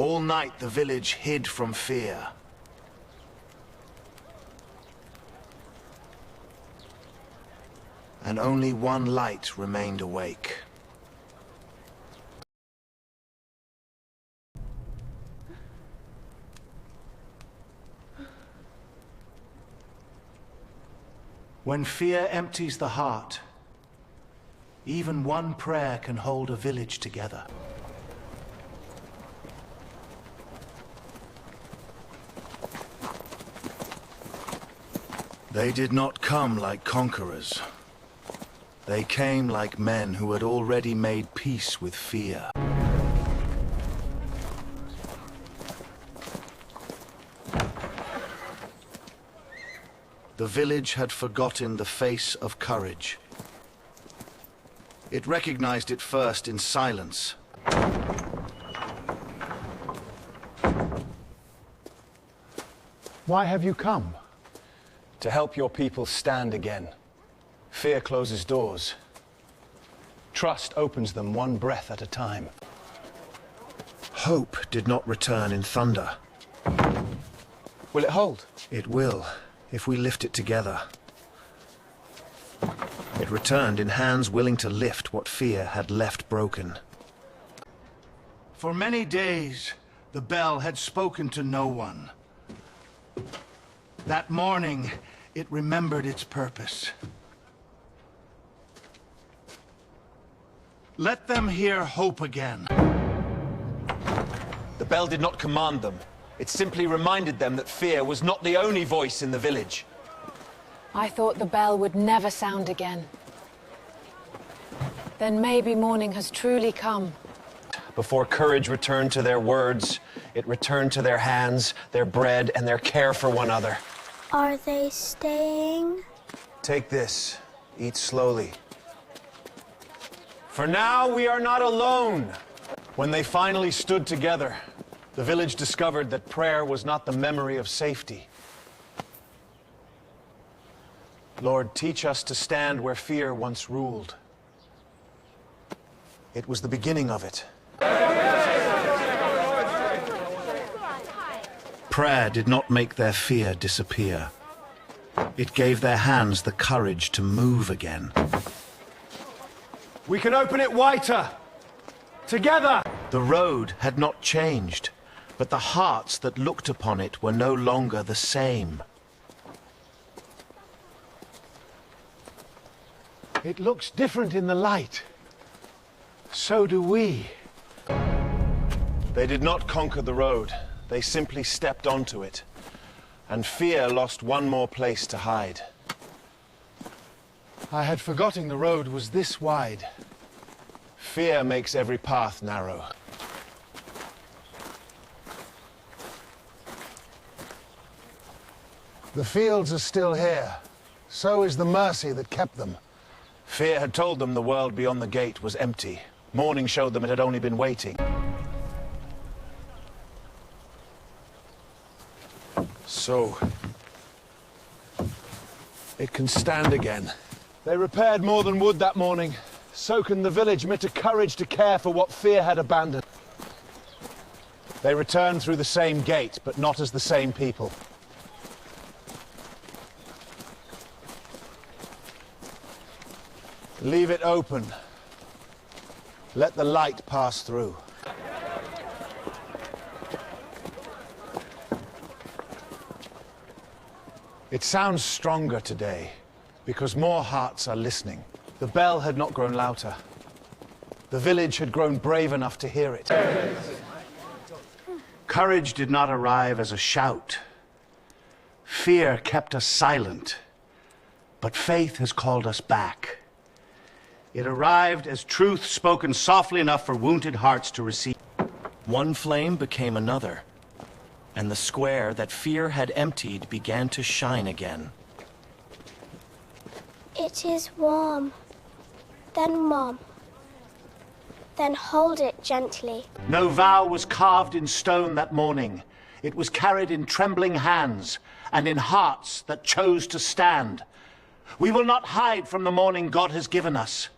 All night the village hid from fear. And only one light remained awake. When fear empties the heart, even one prayer can hold a village together. They did not come like conquerors. They came like men who had already made peace with fear. The village had forgotten the face of courage. It recognized it first in silence. Why have you come? To help your people stand again. Fear closes doors. Trust opens them one breath at a time. Hope did not return in thunder. Will it hold? It will, if we lift it together. It returned in hands willing to lift what fear had left broken. For many days, the bell had spoken to no one. That morning, it remembered its purpose. Let them hear hope again. The bell did not command them. It simply reminded them that fear was not the only voice in the village. I thought the bell would never sound again. Then maybe morning has truly come. Before courage returned to their words, it returned to their hands, their bread, and their care for one another. Are they staying? Take this. Eat slowly. For now, we are not alone. When they finally stood together, the village discovered that prayer was not the memory of safety. Lord, teach us to stand where fear once ruled. It was the beginning of it. Prayer did not make their fear disappear. It gave their hands the courage to move again. We can open it wider! Together! The road had not changed, but the hearts that looked upon it were no longer the same. It looks different in the light. So do we. They did not conquer the road. They simply stepped onto it. And fear lost one more place to hide. I had forgotten the road was this wide. Fear makes every path narrow. The fields are still here. So is the mercy that kept them. Fear had told them the world beyond the gate was empty. Morning showed them it had only been waiting. So, it can stand again. They repaired more than wood that morning. So can the village amid a courage to care for what fear had abandoned. They returned through the same gate, but not as the same people. Leave it open. Let the light pass through. It sounds stronger today, because more hearts are listening. The bell had not grown louder. The village had grown brave enough to hear it. Courage did not arrive as a shout. Fear kept us silent, but faith has called us back. It arrived as truth spoken softly enough for wounded hearts to receive. One flame became another, and the square that fear had emptied began to shine again. It is warm. Then, Mom. Then hold it gently. No vow was carved in stone that morning. It was carried in trembling hands and in hearts that chose to stand. We will not hide from the morning God has given us.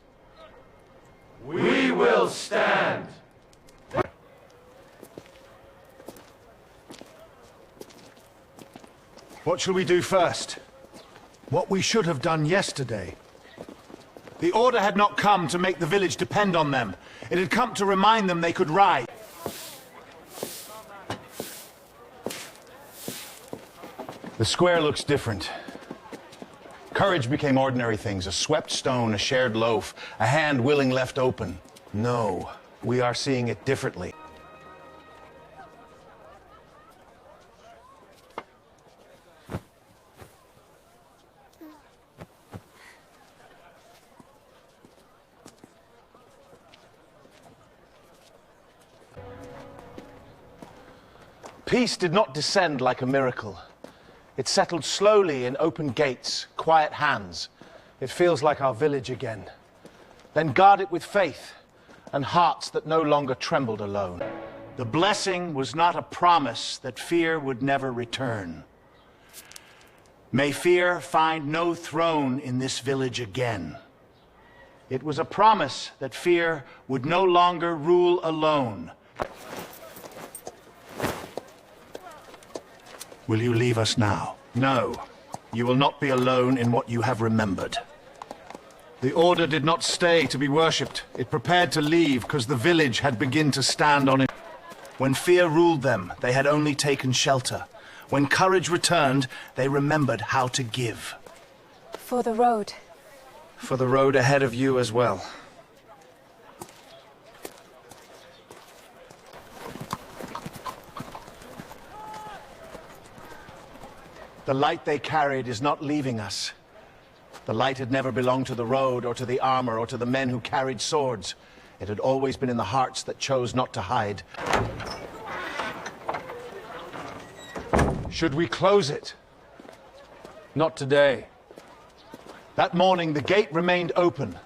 We will stand. What shall we do first? What we should have done yesterday. The Order had not come to make the village depend on them. It had come to remind them they could rise. The square looks different. Courage became ordinary things, a swept stone, a shared loaf, a hand willing left open. No, we are seeing it differently. Peace did not descend like a miracle. It settled slowly in open gates, quiet hands. It feels like our village again. Then guard it with faith and hearts that no longer trembled alone. The blessing was not a promise that fear would never return. May fear find no throne in this village again. It was a promise that fear would no longer rule alone. Will you leave us now? No. You will not be alone in what you have remembered. The Order did not stay to be worshipped. It prepared to leave because the village had begun to stand on it. When fear ruled them, they had only taken shelter. When courage returned, they remembered how to give. For the road. For the road ahead of you as well. The light they carried is not leaving us. The light had never belonged to the road or to the armor or to the men who carried swords. It had always been in the hearts that chose not to hide. Should we close it? Not today. That morning, the gate remained open.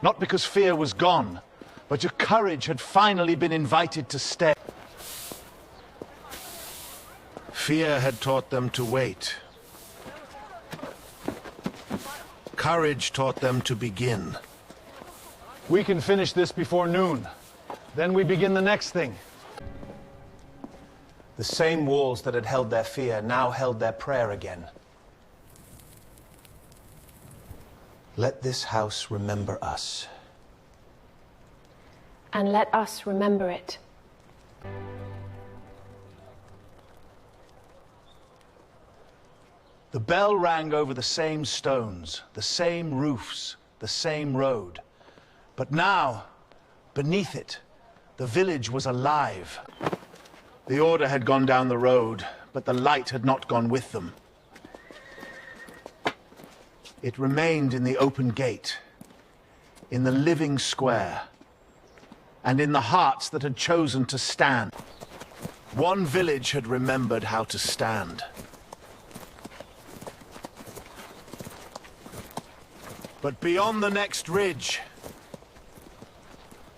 Not because fear was gone, but your courage had finally been invited to stay. Fear had taught them to wait. Courage taught them to begin. We can finish this before noon. Then we begin the next thing. The same walls that had held their fear now held their prayer again. Let this house remember us. And let us remember it. The bell rang over the same stones, the same roofs, the same road. But now, beneath it, the village was alive. The Order had gone down the road, but the light had not gone with them. It remained in the open gate, in the living square, and in the hearts that had chosen to stand. One village had remembered how to stand. But beyond the next ridge,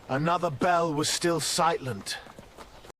another bell was still silent.